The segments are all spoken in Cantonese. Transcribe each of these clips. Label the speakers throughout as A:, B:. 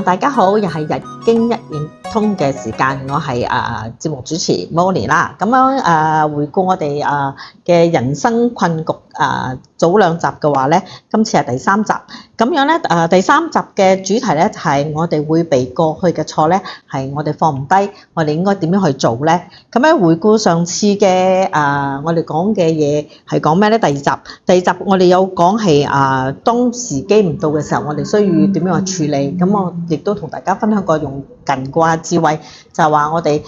A: 大家好，又係日經一點通嘅時間，我係節目主持 Molly 啦。咁樣回顧我哋嘅人生困局早兩集嘅話咧，今次係第三集。咁樣咧第三集嘅主題咧就係我哋會被過去嘅錯咧係我哋放唔低，我哋應該點樣去做咧？咁樣回顧上次嘅我哋講嘅嘢係講咩咧？第二集我哋有講係當時機唔到嘅時候，我哋需要點樣去處理？咁我亦都同大家分享過用近卦智慧，就係話我哋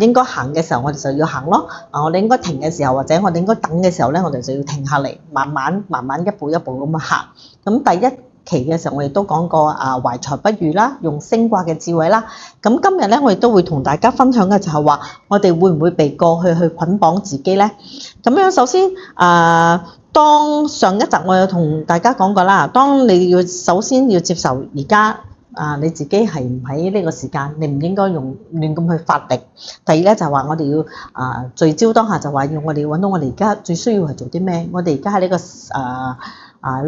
A: 應該行嘅時候，我哋就要行咯。我哋應該停嘅時候，或者我哋應該等嘅時候咧，我哋就要停下嚟，慢慢一步一步咁樣行。咁第一期嘅時候，我哋都講過懷才不遇啦，用升卦嘅智慧啦。咁今日咧，我亦都會同大家分享嘅就係話，我哋會唔會被過去捆綁自己咧？咁樣首先當上一集我有同大家講過啦，當你首先要接受而家你自己係唔喺呢個時間，你唔應該用亂咁去發力。第二咧就係話我哋要聚焦當下，就話要我哋揾到我哋而家最需要係做啲咩？我哋而家喺呢個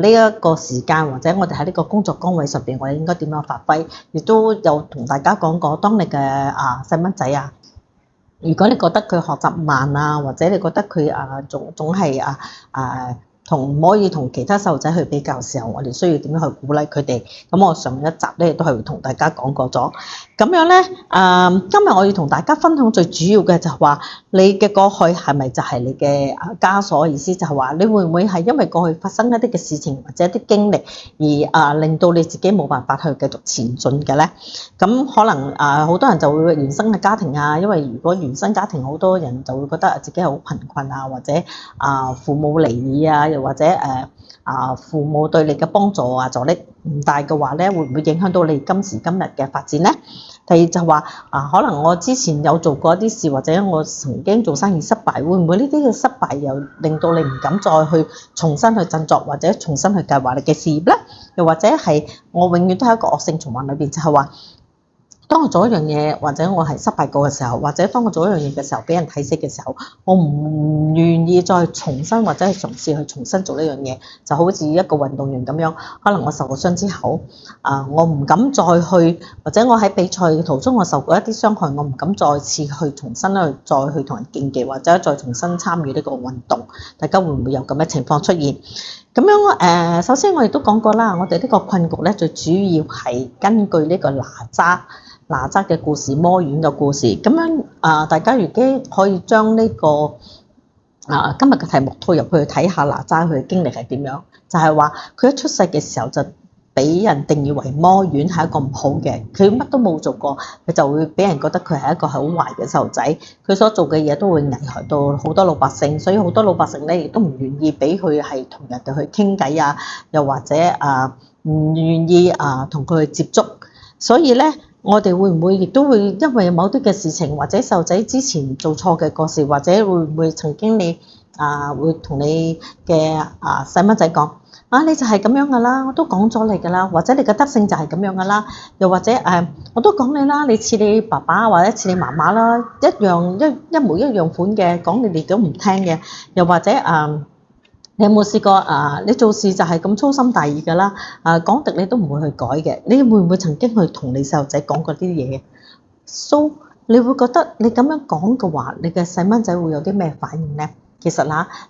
A: 呢一個時間，或者我哋喺呢個工作崗位上邊，我哋應該點樣發揮？亦都有同大家講過，當你嘅細蚊仔如果你覺得佢學習慢或者你覺得佢總係唔可以同其他細路仔去比較嘅時候，我哋需要點樣去鼓勵佢哋？咁我上一集咧都係同大家講過咗。咁樣咧今日我要同大家分享最主要嘅就係話，你嘅過去係咪就係你嘅枷鎖？意思就係話，你會唔會係因為過去發生一啲嘅事情或者一啲經歷而令到你自己冇辦法去繼續前進嘅咧？咁可能好多人就會原生嘅家庭因為如果原生家庭，好多人就會覺得自己係好貧困或者父母離異又或者父母對你嘅幫助助力唔大嘅話咧，會唔會影響到你今時今日嘅發展咧？第二就話可能我之前有做過一啲事，或者我曾經做生意失敗，會唔會呢啲嘅失敗又令到你唔敢再去重新去振作，或者重新去計劃你嘅事業咧？又或者係我永遠都喺一個惡性循環裏邊，就係話，當我做一樣嘢，或者我係失敗過嘅時候，或者當我做一樣嘢嘅時候俾人睇死嘅時候，我唔願意再重新或者係嘗試去重新做呢樣嘢，就好似一個運動員咁樣。可能我受過傷之後，我唔敢再去，或者我喺比賽嘅途中我受過一啲傷害，我唔敢再次去重新再去同人競技，或者再重新參與呢個運動。大家會唔會有咁嘅情況出現？咁樣首先我亦都講過啦，我哋呢個困局咧，最主要係根據呢個哪吒嘅故事，魔丸嘅故事。咁樣大家如果可以將呢個今日嘅題目套入去睇下哪吒佢嘅經歷係點樣，就係話佢一出世嘅時候就俾人定義為魔丸，係一個唔好嘅，佢乜都冇做過，佢就會俾人覺得佢係一個好壞嘅細路仔，佢所做嘅嘢都會危害到好多老百姓，所以好多老百姓咧亦都唔願意俾佢係同人哋去傾偈又或者唔願意同佢去接觸。所以咧我哋會唔會亦都會因為某啲嘅事情，或者細路仔之前做錯嘅個事，或者會唔會曾經你會同你嘅細蚊仔講你就係咁樣噶啦，我都講咗你噶啦，或者你嘅德性就係咁樣噶啦，又或者我都講你啦，你似你爸爸或者似你媽媽啦，一模一樣款嘅，講你哋都唔聽嘅，又或者你有冇試過你做事就係咁粗心大意㗎啦？講極你都唔會去改嘅。你會唔會曾經去同你細路仔講過啲嘢？So 你會覺得你咁樣講嘅話，你嘅細蚊仔會有啲咩反應呢？其實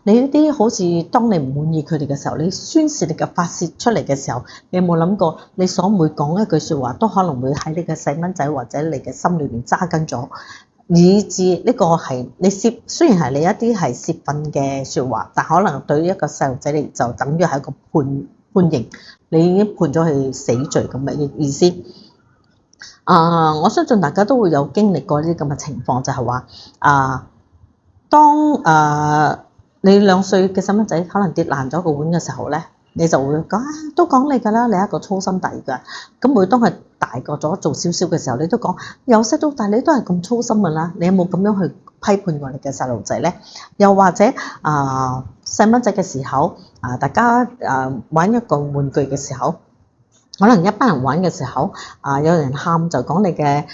A: 你呢啲好似當你唔滿意佢哋嘅時候，你宣泄你嘅發泄出嚟嘅時候，你有冇諗過你所每講一句説話，都可能會喺你嘅細蚊仔或者你嘅心裏邊紮根咗？以至呢個係你雖然係你一啲係泄憤嘅説話，但可能對於一個細路仔嚟就等於係一個判刑，你已經判咗佢死罪咁嘅意思。我相信大家都會有經歷過呢啲咁嘅情況，就係話當你2歲嘅細蚊仔可能跌爛咗個碗嘅時候咧，你就會講都講你㗎啦，你係一個粗心大意㗎。咁每當佢大個咗做少少嘅時候，你都講由細到大你都係咁粗心㗎啦。你有冇咁樣去批判過你嘅細路仔咧？又或者細蚊仔嘅時候大家玩一個玩具嘅時候，可能一班人玩嘅時候，有人喊就講你嘅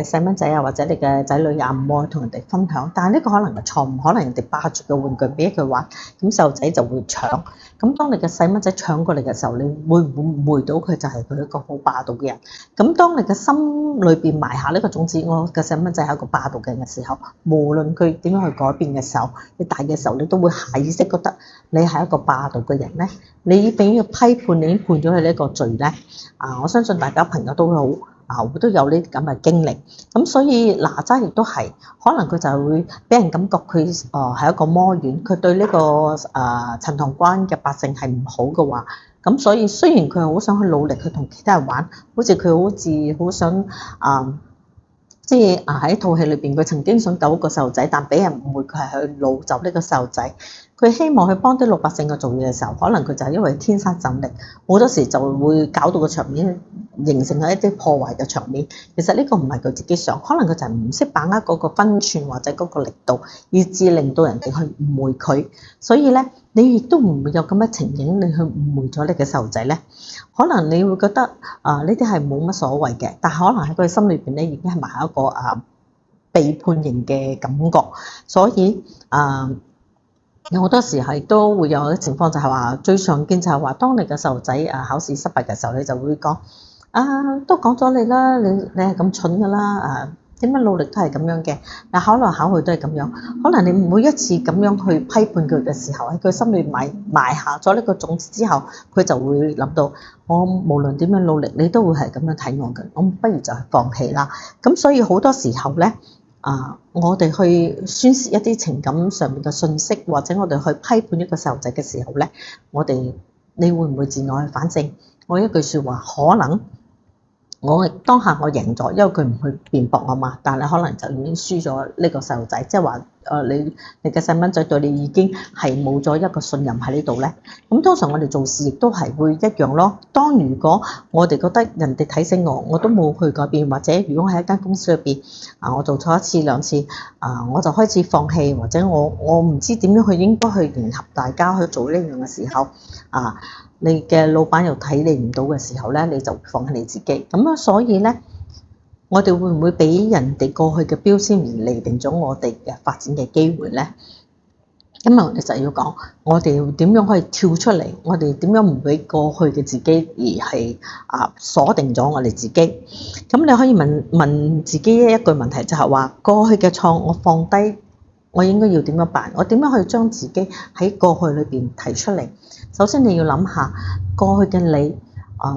A: 細蚊仔啊，或者你嘅仔女啊，唔愛同人哋分享。但係呢個可能係錯誤，可能人哋霸住個玩具俾佢玩，咁細路仔就會搶。咁當你嘅細蚊仔搶過嚟嘅時候，你會唔會誤會到佢就係佢一個好霸道嘅人？咁當你嘅心裏邊埋下呢個種子，我嘅細蚊仔係一個霸道嘅人嘅時候，無論佢點樣去改變嘅時候，你大嘅時候你都會下意識覺得你係一個霸道嘅人咧。你俾要批判，你已經判咗佢呢一個罪咧。我相信大家朋友都會好都有呢啲咁嘅經歷。咁所以哪吒亦都係，可能佢就係會俾人感覺佢係一個魔丸，佢對呢個陳塘關嘅百姓係唔好嘅話，咁所以雖然佢係好想去努力去同其他人玩，好似佢好似好想即係喺套戲裏邊，佢曾經想救一個細路仔，但俾人誤會佢係去擄走呢個細路仔。佢希望去幫啲老百姓去做嘢嘅時候，可能佢就係因為天生神力，好多時就會搞到個場面形成咗一啲破壞嘅場面。其實呢個唔係佢自己想，可能佢就係唔識把握嗰個分寸或者嗰個力度，以致令到人哋去誤會佢。所以咧，你亦都唔會有咁嘅情景，你去誤會咗你嘅細路仔咧。可能你會覺得呢啲係冇乜所謂嘅，但係可能喺佢心裏邊咧已經係埋一個被判刑嘅感覺。所以有好多時係都會有啲情況，就係話最常見就係話，當你嘅細路仔考試失敗嘅時候，你就會講都講咗你啦，你係咁蠢㗎啦，點樣努力都係咁樣嘅，但考來考去都係咁樣。可能你每一次咁樣去批判佢嘅時候，喺佢心裏埋下咗呢個種子之後，佢就會諗到我無論點樣努力，你都會係咁樣睇我嘅，我不如就係放棄啦。咁所以好多時候咧。我哋去宣泄一啲情感上面嘅信息，或者我哋去批判一個細路仔嘅時候咧，你會唔會自我去反省？我一句説話，可能我當下我贏咗，因為佢唔去辯駁啊嘛，但係可能就已經輸咗呢個細路仔，即係話你嘅細蚊仔對你已經係冇咗一個信任喺呢度咧。咁通常我哋做事亦都係會一樣咯。當如果我哋覺得人哋睇死我都冇去改變，或者如果喺一間公司裏邊我做錯一次兩次我就開始放棄，或者我唔知點樣去應該去迎合大家去做呢樣嘅時候你嘅老闆又睇你唔到嘅時候咧，你就放棄你自己。咁所以咧，我哋會唔會俾人哋過去嘅標籤而釐定咗我哋嘅發展嘅機會咧？今日我哋就要講，我哋點樣可以跳出嚟？我哋點樣唔俾過去嘅自己而係鎖定咗我哋自己？咁你可以問自己一句問題，就係話過去嘅錯我放低，我應該要點樣辦？我點樣可以將自己喺過去裏邊提出嚟？首先你要諗下過去嘅你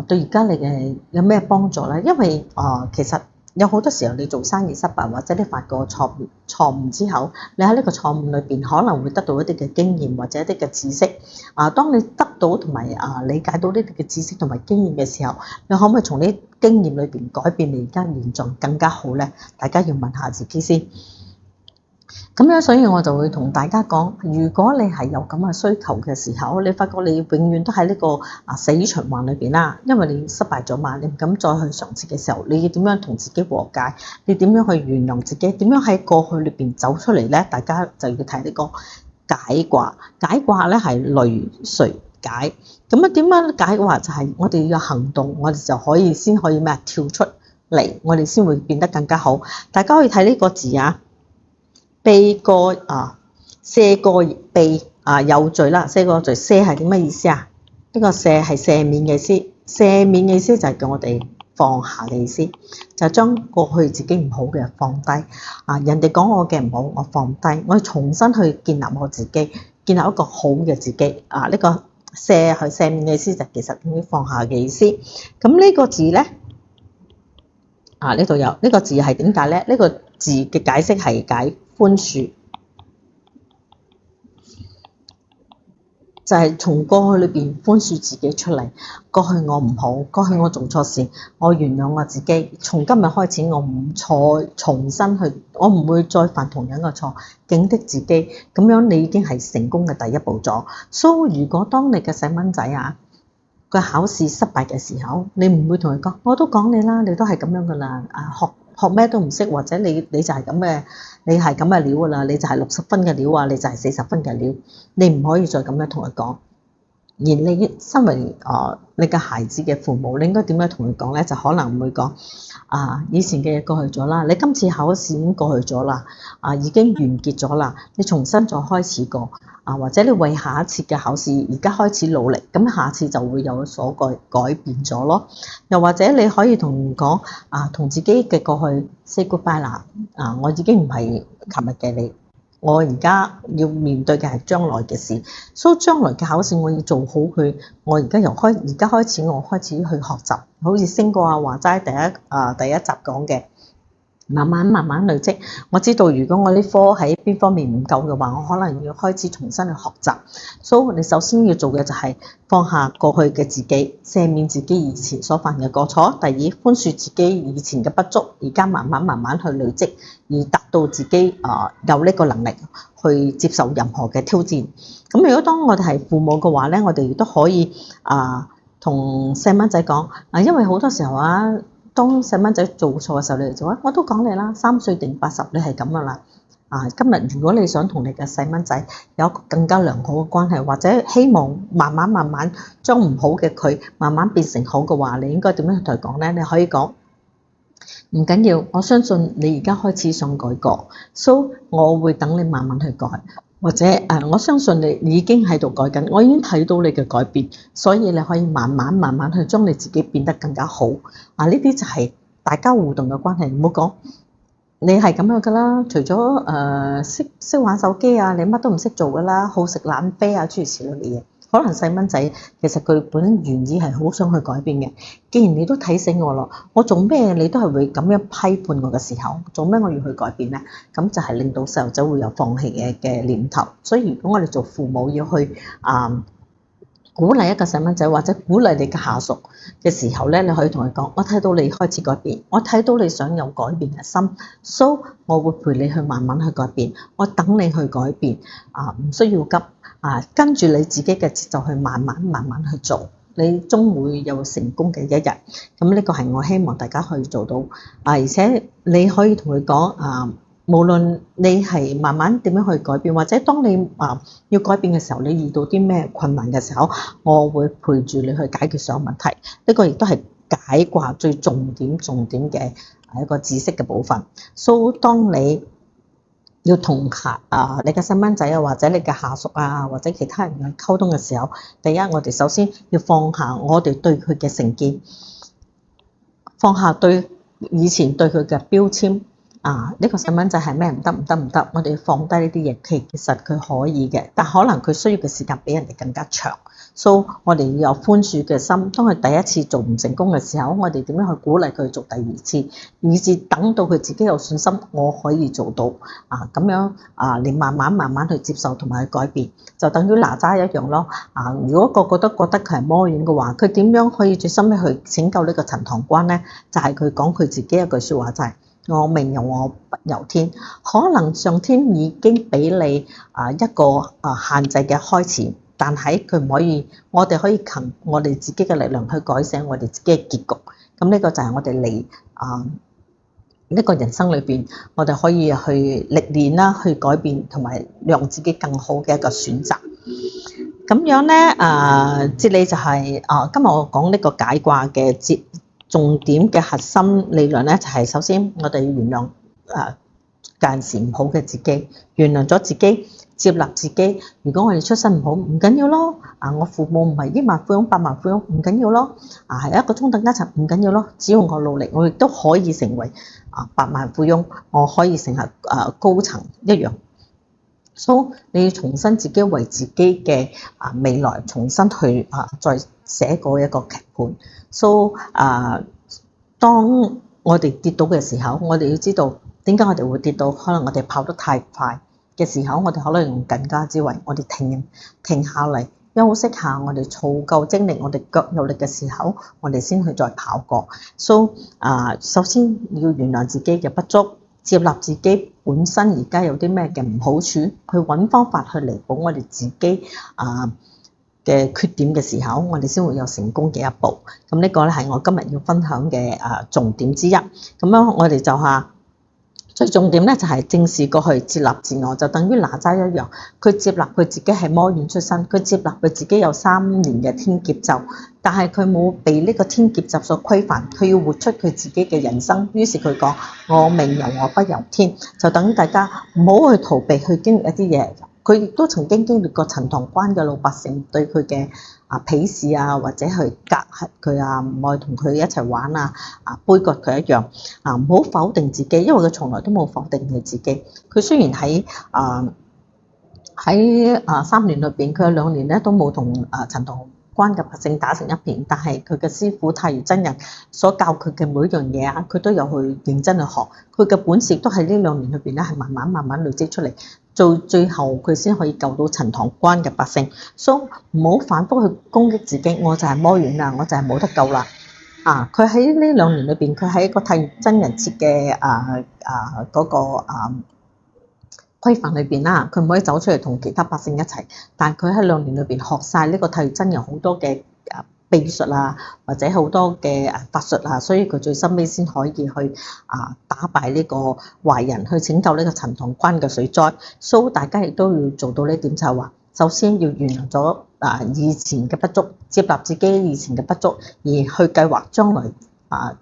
A: 對而家你嘅有咩幫助咧？因為其實有好多時候你做生意失敗，或者你犯過錯誤之後，你喺呢個錯誤裏邊可能會得到一啲嘅經驗或者一啲嘅知識。當你得到同埋理解到呢啲嘅知識同埋經驗嘅時候，你可唔可以從呢啲經驗裏邊改變你而家現狀更加好咧？大家要問下自己先。咁樣，所以我就會同大家講，如果你係有咁嘅需求嘅時候，你發覺你永遠都喺呢個死循環裏邊啦，因為你失敗咗嘛，你唔敢再去嘗試嘅時候，你要點樣同自己和解？你點樣去原諒自己？點樣喺過去裏邊走出嚟咧？大家就要睇呢個解卦。解卦咧係雷隨解。咁點樣解卦？就係我哋要行動，我哋就先可以咩跳出嚟，我哋先會變得更加好。大家可以睇呢個字避過赦過避有罪啦，赦過罪，赦係點乜意思啊？呢個赦係赦免嘅意思，赦免嘅意思就係叫我哋放下嘅意思，就係將過去自己唔好嘅放低人哋講我嘅唔好，我放低，我要重新去建立我自己，建立一個好嘅自己呢個赦係赦免嘅意思，就其實等於放下嘅意思。咁呢個字咧呢度有呢個字係點解咧？呢個字嘅解釋係解寬恕，就係從過去裏邊寬恕自己出嚟。過去我唔好，過去我做錯事，我原諒我自己。從今日開始，我唔再重新去，我唔會再犯同樣嘅錯，警惕自己。咁樣你已經係成功嘅第一步咗。所以如果當你嘅細蚊仔佢考試失敗嘅時候，你唔會同佢講，我都講你啦，你都係咁樣噶啦，學咩都唔識，或者你就係咁嘅，你係咁嘅料噶啦，你就係60分嘅料你就係40分嘅料，你唔可以再咁樣同佢講。你身為你嘅孩子嘅父母，你應該點樣同佢講咧？就可能會講以前嘅嘢過去咗啦，你今次考試已經過去咗啦，已經完結咗啦，你重新再開始過或者你為下一次嘅考試而家開始努力，咁下次就會有所改變咗咯。又或者你可以同講同自己嘅過去 say goodbye 啦，我已經唔係琴日嘅你。我而家要面對嘅係將來嘅事，所以將來嘅考試我要做好佢。我而家開始，我開始去學習，好似星哥話齋第一集講嘅，慢慢累積。我知道如果我呢科喺邊方面唔夠嘅話，我可能要開始重新去學習。所以你首先要做嘅就係放下過去嘅自己，赦免自己以前所犯嘅過錯。第二，寬恕自己以前嘅不足，而家慢慢去累積，而達到自己有呢個能力去接受任何嘅挑戰。咁如果當我哋係父母嘅話咧，我哋亦都可以同細蚊仔講因為好多時候當細蚊仔做錯嘅時候，你哋就話我都講你啦，3歲定80，你係咁噶啦。今日如果你想同你嘅細蚊仔有一個更加良好嘅關係，或者希望慢慢將唔好嘅佢慢慢變成好嘅話，你應該點樣同佢講咧？你可以講唔緊要，我相信你而家開始想改過，所以我會等你慢慢去改。或者我相信你已經喺度改緊，我已經睇到你嘅改變，所以你可以慢慢去將你自己變得更加好。呢啲就係大家互動嘅關係，唔好講你係咁樣噶啦。除咗識玩手機你乜都唔識做噶啦，好食懶飛諸如此類嘅嘢。可能細蚊仔其實佢本原意係好想去改變嘅。既然你都提醒我咯，我做咩你都係會咁樣批判我嘅時候，做咩我要去改變咧？咁就係令到細路仔會有放棄嘅念頭。所以如果我哋做父母要去鼓勵一個細蚊仔或者鼓勵你嘅下屬嘅時候咧，你可以同佢講：我睇到你開始改變，我睇到你想有改變嘅心，所以我會陪你去慢慢去改變，我等你去改變唔需要急跟住你自己嘅節奏去慢慢去做，你終會有成功嘅一日。咁呢個係我希望大家可以做到而且你可以同佢講無論你係慢慢點樣去改變，或者當你要改變嘅時候，你遇到啲咩困難嘅時候，我會陪住你去解決所有問題。呢個亦都係解卦最重點嘅一個知識嘅部分。所以當你要同你嘅細蚊仔或者你嘅下屬或者其他人去溝通嘅時候，第一，我哋首先要放下我哋對佢嘅成見，放下以前對佢嘅標籤。呢個細蚊仔係咩唔得，我哋要放低呢啲嘢。其實佢可以嘅，但可能佢需要嘅時間比人哋更加長。所以我哋要有寬恕嘅心。當佢第一次做唔成功嘅時候，我哋點樣去鼓勵佢做第二次，以至等到佢自己有信心，我可以做到咁樣你慢慢去接受同埋去改變，就等於哪吒一樣咯。如果個個都覺得佢係魔丸嘅話，佢點樣可以最深去拯救呢個陳塘關咧？就係佢講佢自己一句説話，就係我命由我不由天。可能上天已經俾你一個限制嘅開始，但係佢唔可以，我哋可以憑我哋自己嘅力量去改寫我哋自己嘅結局。咁呢個就係我哋嚟呢個人生裏邊，我哋可以去歷練啦，去改變同埋讓自己更好嘅一個選擇。咁樣咧哲理就係今日我講呢個解卦嘅重點嘅核心理論咧，就係首先我哋要原諒間時唔好嘅自己，原諒咗自己，接納自己。如果我哋出身唔好，唔緊要咯。我父母唔係億萬富翁、百萬富翁，唔緊要咯。係一個中等階層，唔緊要咯。只要我努力，我亦都可以成為百萬富翁，我可以成為高層一樣。所以你要重新自己為自己嘅未來重新去再寫過一個劇本。所以當我哋跌倒嘅時候，我哋要知道點解我哋會跌倒。可能我哋跑得太快嘅時候，我哋可能用更加之為我哋停下嚟休息下，我哋儲夠精力，我哋腳有力嘅時候，我哋先去再跑過。所以首先要原諒自己嘅不足，接納自己本身而家有啲咩嘅唔好處，去揾方法去彌補我哋自己嘅缺點嘅時候，我哋先會有成功嘅一步。咁呢個咧係我今日要分享嘅重點之一。咁樣我哋就最重點咧就係正視過去，接納自我，就等於哪吒一樣，佢接納佢自己係魔院出身，佢接納佢自己有3年嘅天劫咒，但係佢冇被呢個天劫咒所規範，佢要活出佢自己嘅人生。於是佢講：我命由我不由天，就等於大家唔好去逃避去經歷一啲嘢。佢亦都曾經經歷過陳塘關嘅老百姓對佢嘅鄙視啊，或者去隔閡佢啊，唔愛同佢一齊玩啊，杯葛佢一樣唔好否定自己，因為佢從來都冇否定佢自己。佢雖然喺3年裏邊，佢有2年咧都冇同陳塘關嘅百姓打成一片，但係佢嘅師傅太乙真人所教佢嘅每一樣嘢佢都有去認真去學。佢嘅本事都喺呢2年裏邊咧，係慢慢累積出嚟，最後佢先可以救到陳塘關嘅百姓。所以唔好反覆去攻擊自己，我就係魔丸啦，我就係冇得救啦。佢喺呢2年裏邊，佢喺個太乙真人設嘅嗰個規範裏邊啦，佢唔可以走出嚟同其他百姓一齊，但佢喺2年裏邊學晒呢個太乙真人好多嘅秘術啊，或者好多嘅法術啊，所以佢最深尾先可以去打敗呢個壞人，去拯救呢個陳塘關嘅水災。所以大家亦都要做到呢點，就係話，首先要原諒咗以前嘅不足，接納自己以前嘅不足，而去計劃將來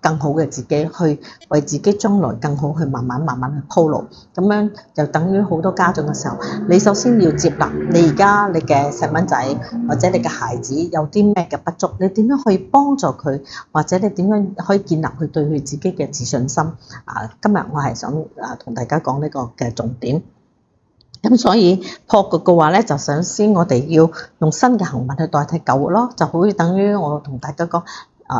A: 更好嘅自己，去為自己將來更好去慢慢去鋪路。咁樣就等於好多家長嘅時候，你首先要接納你而家你嘅細蚊仔或者你嘅孩子有啲咩嘅不足，你點樣可以幫助佢，或者你點樣可以建立佢對佢自己嘅自信心。今日我係想同大家講呢個嘅重點。咁所以破局嘅話咧，就首先我哋要用新嘅行為去代替舊嘅咯，就好似等於我同大家講。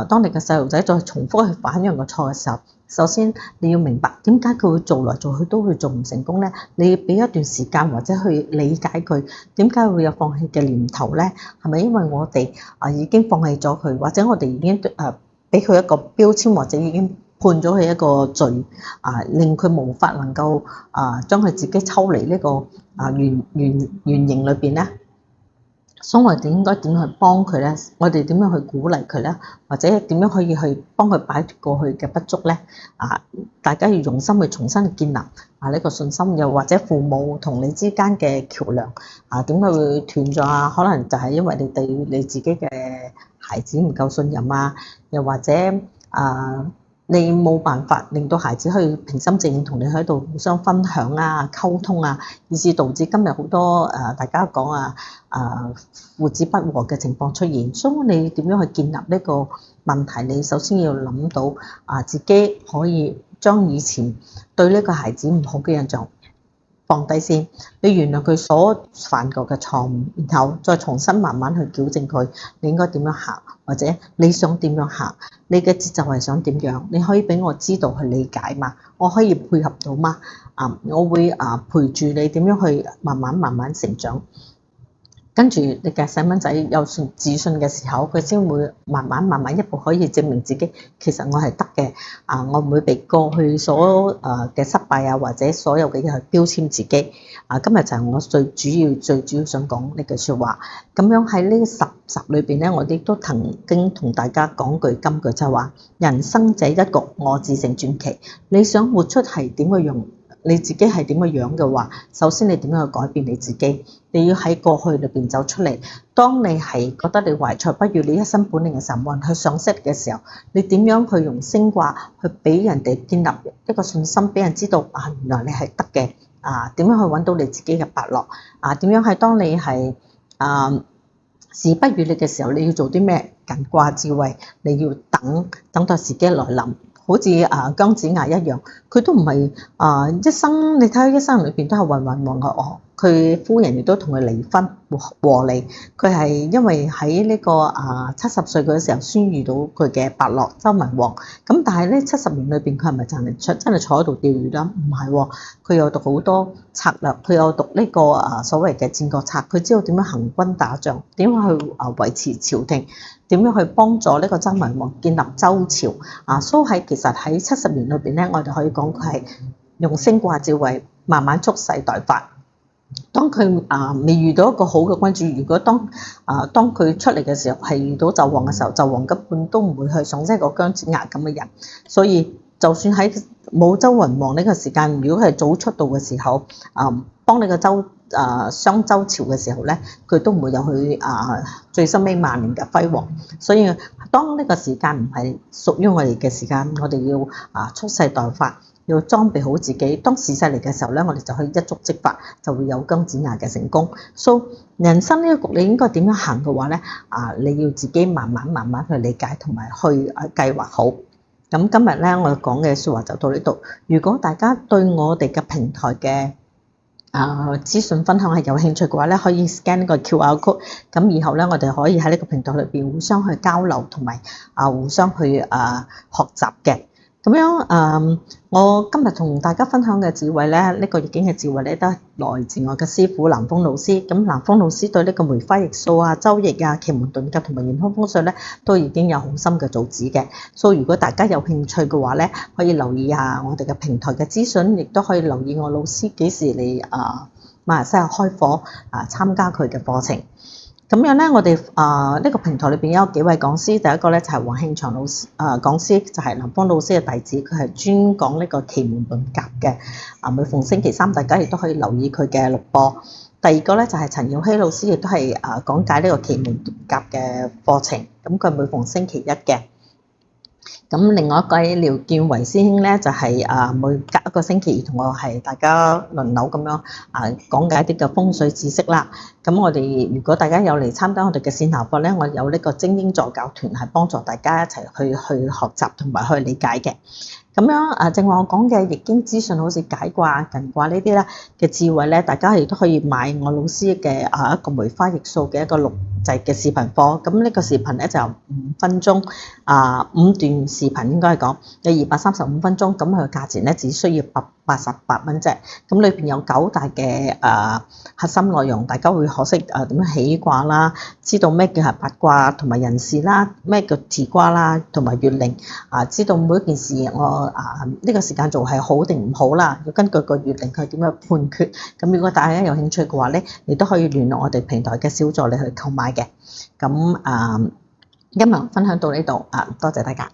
A: 當你嘅細路仔再重複去犯一樣嘅錯嘅時候，首先你要明白點解佢會做來做去都會做唔成功咧？你要俾一段時間或者去理解佢點解會有放棄嘅念頭咧？係咪因為我哋已經放棄咗佢，或者我哋已經俾佢一個標籤，或者已經判咗佢一個罪令佢無法能夠將佢自己抽離呢個原形裏邊咧？所以我哋應該點去幫佢咧？我哋點樣去鼓勵佢咧？或者點樣可以去幫佢擺脫過去嘅不足咧？大家要用心去重新去建立呢個信心，又或者父母同你之間嘅橋樑點解會斷咗可能就係因為你對你自己嘅孩子唔夠信任又或者你冇辦法令到孩子可以平心靜氣同你喺度互相分享溝通以致導致今日好多大家講父子不和嘅情況出現。所以你點樣去建立呢個問題？你首先要諗到自己可以將以前對呢個孩子唔好嘅印象放低先，你原諒佢所犯過嘅錯誤，然後再重新慢慢去矯正佢。你應該點樣行，或者你想點樣行？你嘅節奏係想點樣？你可以俾我知道去理解嘛？我可以配合到嗎？我會陪住你點樣去慢慢成長。跟住你嘅細蚊仔有自信嘅時候，佢先會慢慢一步可以證明自己，其實我係得嘅。我唔會被過去所嘅失敗或者所有嘅嘢去標籤自己。今日就係我最主要想講呢句説話。咁樣喺呢10集裏邊咧，我哋都曾經同大家講句金句，就係話：人生這一局，我自成傳奇。你想活出係點嘅樣？你自己係點嘅樣嘅話，首先你點樣去改變你自己？你要喺過去裏邊走出嚟。當你係覺得你懷才不遇，你一身本領嘅時候，冇人去賞識嘅時候，你點樣去用星卦去俾人哋建立一個信心，俾人知道原來你係得嘅。點樣去揾到你自己嘅伯樂？點樣係當你係時不遇你嘅時候，你要做啲咩？艮卦智慧，你要等待時機來臨。好似姜子牙一樣，佢都唔係一生，你睇佢一生裏邊都係渾渾噩噩。佢夫人亦都同佢離婚和離，佢係因為喺呢個70歲嘅時候先遇到佢嘅伯樂周文王。咁但係呢70年裏邊，佢係咪真係坐喺度釣魚啦？唔係，佢有讀好多策略，佢有讀呢個所謂嘅戰國策，佢知道點樣行軍打仗，點樣去維持朝廷，點樣去幫助呢個周文王建立周朝。所以喺其實喺70年裏邊咧，我哋可以講佢係用星卦智慧慢慢蓄勢待發。當佢未遇到一個好嘅君主，如果當佢出嚟嘅時候係遇到紂王嘅時候，紂王根本都唔會去賞識一個姜子牙咁嘅人。所以就算喺冇周雲旺呢個時間，如果係早出道嘅時候，幫你個雙周朝嘅時候咧，佢都唔會有佢最深尾晚年嘅輝煌。所以當呢個時間唔係屬於我哋嘅時間，我哋要蓄勢待發，要裝備好自己。當時勢嚟嘅時候咧，我哋就可以一觸即發，就會有姜子牙嘅成功。所以人生呢個局你應該點樣行嘅話咧，你要自己慢慢去理解同埋去計劃好。咁今日咧我講嘅説話就到呢度。如果大家對我哋嘅平台嘅資訊分享係有興趣嘅話咧，可以 scan 呢個 QR code， 咁以後咧我哋可以喺呢個平台裏邊互相去交流同埋互相去學習嘅。咁樣我今日同大家分享嘅智慧咧，呢個易經嘅智慧咧，都係來自我嘅師傅南風老師。咁南風老師對呢個梅花易數周易奇門遁甲同埋玄空風水咧，都已經有好深嘅造詣嘅。所以如果大家有興趣嘅話咧，可以留意下我哋嘅平台嘅資訊，亦都可以留意我老師幾時嚟馬來西亞開課參加佢嘅課程。咁樣咧，我哋呢個平台裏邊有幾位講師，第一個咧就係黃慶祥老師講師，就係南方老師嘅弟子，佢係專講呢個奇門遁甲嘅。每逢星期三，大家亦都可以留意佢嘅錄播。第二個咧就係陳耀希老師，亦都係講解呢個奇門遁甲嘅課程。咁佢每逢星期一嘅。咁另外一位廖建維師兄咧，就係每隔一個星期同我係大家輪流咁樣講解一啲嘅風水知識啦。咁我哋如果大家有嚟參加我哋嘅線下課咧，我有呢個精英助教團係幫助大家一齊去學習同埋去理解嘅。咁樣正話我講嘅易經資訊，好似解卦、艮卦呢啲咧嘅智慧咧，大家亦都可以買我老師嘅一個梅花易數嘅一個錄製嘅視頻課。咁呢個視頻咧就5分鐘，5段視頻應該係講有235分鐘，咁佢嘅價錢咧只需要88蚊啫。咁裏邊有9大嘅核心內容，大家會學識點樣起卦啦，知道咩叫係八卦同埋人事啦，咩叫辭卦啦，同埋月令知道每一件事我呢個時間做係好定唔好啦，要根據個月令佢點樣判決。咁如果大家有興趣嘅話咧，你都可以聯絡我哋平台嘅小助理去購買嘅。咁今日分享到呢度多謝大家。